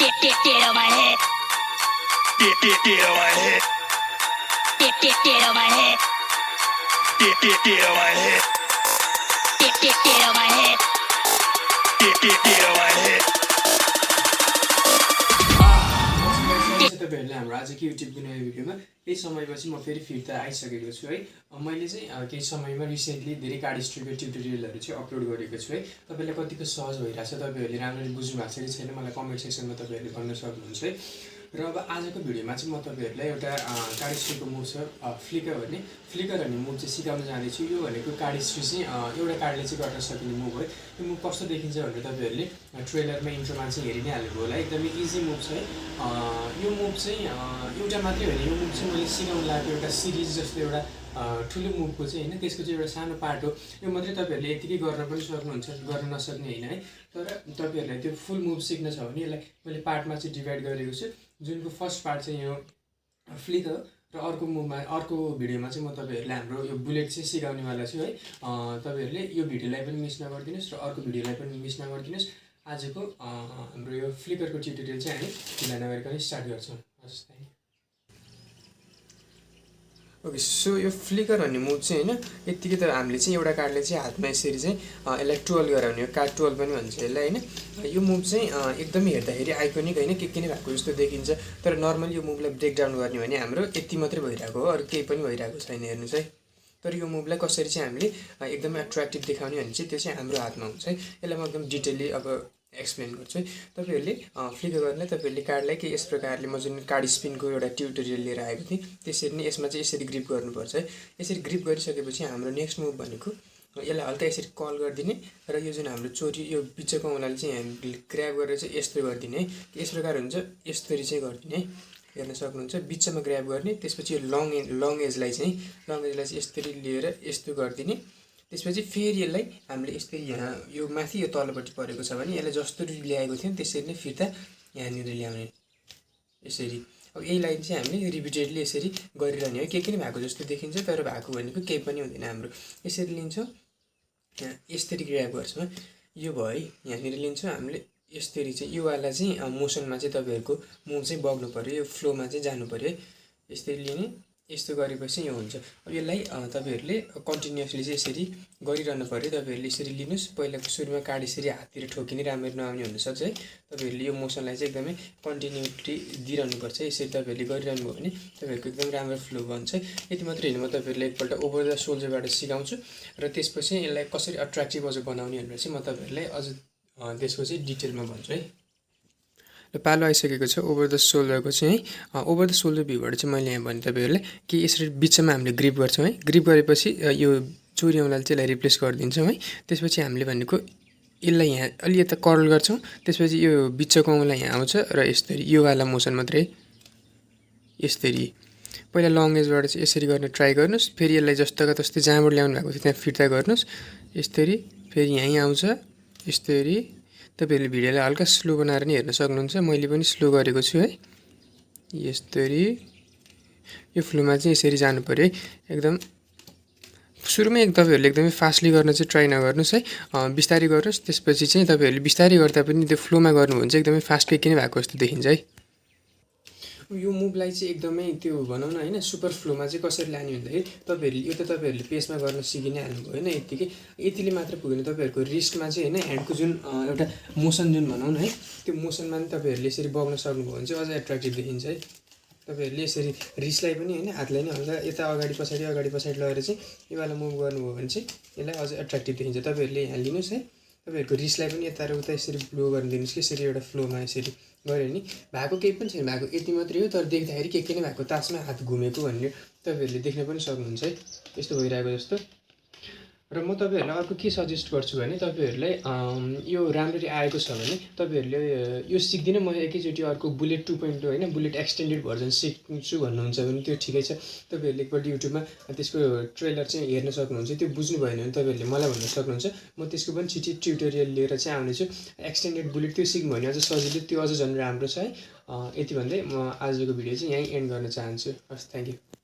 Get on my head. Get on my head. Get on my head. Get on my head. Get on my head. Get on my head. तपाईहरुले हाम्रो आजको YouTube नयाँ भिडियोमा केही समयपछि म फेरि फिर्ता आइसकेको छु है। मैले चाहिँ केही समयमा रिसेन्टली धेरै कार्डिस्ट्रीको ट्युटोरियलहरु चाहिँ अपलोड गरेको छु है। तपाईलाई कतिको सहज भइराछ, तपाईहरुले राम्ररी बुझ्नु भएको छ कि छैन मलाई कमेन्ट सेक्सनमा तपाईहरुले भन्न सक्नुहुन्छ है। र अब आजको भिडियोमा चाहिँ म तपाईहरुलाई एउटा कार्डिस्ट्रीको मुभ छ फ्लिकर भन्ने भन्ने मुभ चाहिँ सिकाउन जाँदैछु। यो भनेको कार्डिस्ट्री चाहिँ एउटा कार्डले चाहिँ गर्न सकिने मुभ हो। यो मुभ कस्तो देखिन्छ भनेर तपाईहरुले ट्रेलरमा इन्ट्रोमा चाहिँ हेरि नै हाल्नुभयो होला। एकदमै इजी मुभ छ है। यो मुभ चाहिँ एउटा मात्रै होइन, यो मुभ चाहिँ मैले सिकाउन लागेको एउटा सिरिज जस्तो एउटा ठुलो मुभको चाहिँ हैन, त्यसको चाहिँ एउटा सानो पार्ट हो। यो मात्रै तपाईहरुले यतिकै गर्न पनि सक्नुहुन्छ, गर्न नसक्ने हैन है। तर तपाईहरुलाई त्यो फुल मुभ सिक्न छ भने यसलाई मैले पार्टमा चाहिँ डिभाइड गरेको छु। जुनको फर्स्ट पार्ट चाहिँ यो फ्लिकर र अर्को मुभमा अर्को भिडियोमा चाहिँ म तपाईहरुलाई हाम्रो यो बुलेट चाहिँ सिकाउनेवाला छु है। तपाईहरुले यो भिडियोलाई पनि मिस नगर्दिनुस् र अर्को भिडियोलाई पनि मिस नगर्दिनुस्। आजको हाम्रो यो फ्लिकरको ट्युटोरियल चाहिँ हामी ढिला नगरिकन स्टार्ट गर्छौँ। हस् त। ओके, सो यो फ्लिकर भन्ने मुभ चाहिँ हैन यतिकै त हामीले चाहिँ एउटा कार्डले चाहिँ हातमा यसरी चाहिँ यसलाई ट्विर्ल गराउने हो। कार्ड ट्विर्ल पनि भन्छ यसलाई हैन। यो मुभ चाहिँ एकदमै हेर्दाखेरि आइकोनिक हैन, के नै भएको जस्तो देखिन्छ। तर नर्मली यो मुभलाई ब्रेक डाउन गर्ने भने हाम्रो यति मात्रै भइरहेको हो, अरु केही पनि भइरहेको छैन हेर्नुस् है। तर यो मुभलाई कसरी चाहिँ हामीले एकदमै अट्र्याक्टिभ देखाउने भने चाहिँ त्यो चाहिँ हाम्रो हातमा हुन्छ है। यसलाई म एकदम डिटेलली अब एक्सप्लेन गर्छु है। तपाईहरुले फ्लिकर गर्नलाई तपाईहरुले कार्डलाई के यस प्रकारले म जुन कार्ड स्पिनको एउटा ट्युटोरियल लिएर आएको थिएँ त्यसरी नै यसमा चाहिँ यसरी ग्रिप गर्नुपर्छ है। यसरी ग्रिप गरिसकेपछि हाम्रो नेक्स्ट मुभ भनेको यसलाई हल्का यसरी कल गरिदिने र यो जुन हाम्रो चोरी यो बिचको औँलाले चाहिँ हामीले ग्र्याब गरेर चाहिँ यस्तो गरिदिने है। यस प्रकार हुन्छ, यसरी चाहिँ गरिदिने है। हेर्न सक्नुहुन्छ बिचमा ग्र्याब गर्ने, त्यसपछि यो लङ एजलाई चाहिँ यसरी लिएर यस्तो गरिदिने। त्यसपछि फेरि यसलाई हामीले यसरी यहाँ यो माथि यो तलपट्टि परेको छ भने यसलाई जसरी ल्याएको थियौँ त्यसरी नै फिर्ता यहाँनिर ल्याउने यसरी। अब यही लाइन चाहिँ हामीले रिपिटेडली यसरी गरिरहने हो। के नै भएको जस्तो देखिन्छ तर भएको भनेको केही पनि हुँदैन। हाम्रो यसरी लिन्छौँ, यहाँ यसरी ग्र्याब गर्छौँ, यो भयो है। यहाँनिर लिन्छौँ हामीले यसरी चाहिँ यो वाला चाहिँ मोसनमा चाहिँ तपाईहरुको मुभ चाहिँ बग्नु पर्यो, यो फ्लोमा चाहिँ जानु पर्यो है। यसरी लिने, यस्तो गरेपछि यो हुन्छ। अब यसलाई तपाईहरुले कन्टिन्युअसली चाहिँ यसरी गरिरहनु पर्यो। तपाईहरुले यसरी लिनुस्, पहिलाको सुरुमा कार्ड यसरी हाततिर ठोकिने राम्ररी नआउने हुन सक्छ है। तपाईहरुले यो मोसनलाई चाहिँ एकदमै कन्टिन्युटी दिइरहनु पर्छ। यसरी तपाईहरुले गरिरहनु भयो भने तपाईहरुको एकदम राम्रो फ्लो बन्छ है। यति मात्रै हैन, म तपाईहरुलाई एकपल्ट ओभर द सोल्जरबाट सिकाउँछु र त्यसपछि यसलाई कसरी अट्र्याक्टिभ अझ बनाउने भनेर चाहिँ म तपाईहरुलाई अझ त्यसको चाहिँ डिटेलमा भन्छु है। र पालो आइसकेको छ ओभर द सोल्डरको चाहिँ है। ओभर द सोल्डर भ्यूबाट चाहिँ मैले यहाँ भने तपाईहरुलाई कि यसरी बिचमा हामीले ग्रिप गर्छौँ है। ग्रिप गरेपछि यो चोरी औँलाले चाहिँ यसलाई रिप्लेस गरिदिन्छौँ है। त्यसपछि हामीले भनेको यसलाई यहाँ अलि यता कर्ल गर्छौँ, त्यसपछि यो बिचको औँला यहाँ आउँछ र यसरी यो वाला मोसन मात्रै यसरी पहिला लङ एजबाट चाहिँ यसरी गर्न ट्राई गर्नुस्। फेरि यसलाई जस्तोका तस्तै जहाँबाट ल्याउनु भएको थियो त्यहाँ फिर्ता गर्नुस् यसरी। फेरि यहीँ आउँछ यसरी। तपाईहरुले भिडियोलाई हल्का स्लो बनाएर नि हेर्न सक्नुहुन्छ, मैले पनि स्लो गरेको छु है। यसरी यो फ्लोमा चाहिँ यसरी जानु पर्यो है। एकदम सुरुमै तपाईहरुले एकदमै फास्टली गर्न चाहिँ ट्राई नगर्नुस् है, बिस्तारै गर्नुस्। त्यसपछि चाहिँ तपाईहरुले बिस्तारै गर्दा पनि त्यो फ्लोमा गर्नु भने चाहिँ एकदमै फास्ट केही नै भएको जस्तो देखिन्छ है। यो मुभलाई चाहिँ एकदमै त्यो भनौँ न हैन सुपर फ्लोमा चाहिँ कसरी लाने भन्दाखेरि तपाईहरुले यो त तपाईहरुले पेसमा गर्न सिकि नै हाल्नुभयो हैन। यतिले मात्र पुगेन, तपाईहरुको रिस्टमा चाहिँ हैन ह्यान्डको जुन एउटा मोसन जुन भनौँ न है त्यो मोसनमा पनि तपाईहरुले यसरी बग्न सक्नुभयो भने चाहिँ अझ एट्र्याक्टिभ देखिन्छ है। तपाईहरुले यसरी रिस्टलाई पनि हैन हातलाई नै हल्का यता अगाडि पछाडि लगेर चाहिँ यो वाला मुभ गर्नुभयो भने चाहिँ यसलाई अझ एट्र्याक्टिभ देखिन्छ। तपाईहरुले यहाँ लिनुस् है, तपाईहरुको रिस्टलाई पनि यता र उता यसरी फ्लो गरिदिनुस् कि यसरी एउटा फ्लोमा यसरी गऱ्यो नि भएको केही पनि छैन, भएको यति मात्रै हो। तर देख्दाखेरि के नै भएको तासमा हात घुमेको भन्ने तपाईहरुले देख्न पनि सक्नुहुन्छ है, यस्तो भइरहेको जस्तो। र म तपाईहरुलाई अर्को के सजेस्ट गर्छु भने तपाईहरुलाई यो राम्ररी आएको छ भने तपाईहरुले यो सिक्दिन म एकैचोटी अर्को बुलेट 2.0 हैन बुलेट एक्सटेन्डेड भर्जन सिक्छु भन्नुहुन्छ भने त्यो ठिकै छ। तपाईहरुले एकपल्ट युट्युबमा त्यसको ट्रेलर चाहिँ हेर्न सक्नुहुन्छ। त्यो बुझ्नु भएन भने तपाईहरुले मलाई भन्न सक्नुहुन्छ, म त्यसको पनि छिटो ट्युटोरियल लिएर चाहिँ आउने छु। एक्सटेन्डेड बुलेट त्यो सिक्नु भने अझ सजिलो, त्यो अझ झन् राम्रो छ है। यति भन्दै म आजको भिडियो चाहिँ यहीँ एन्ड गर्न चाहन्छु। हस्, थ्यांक यू।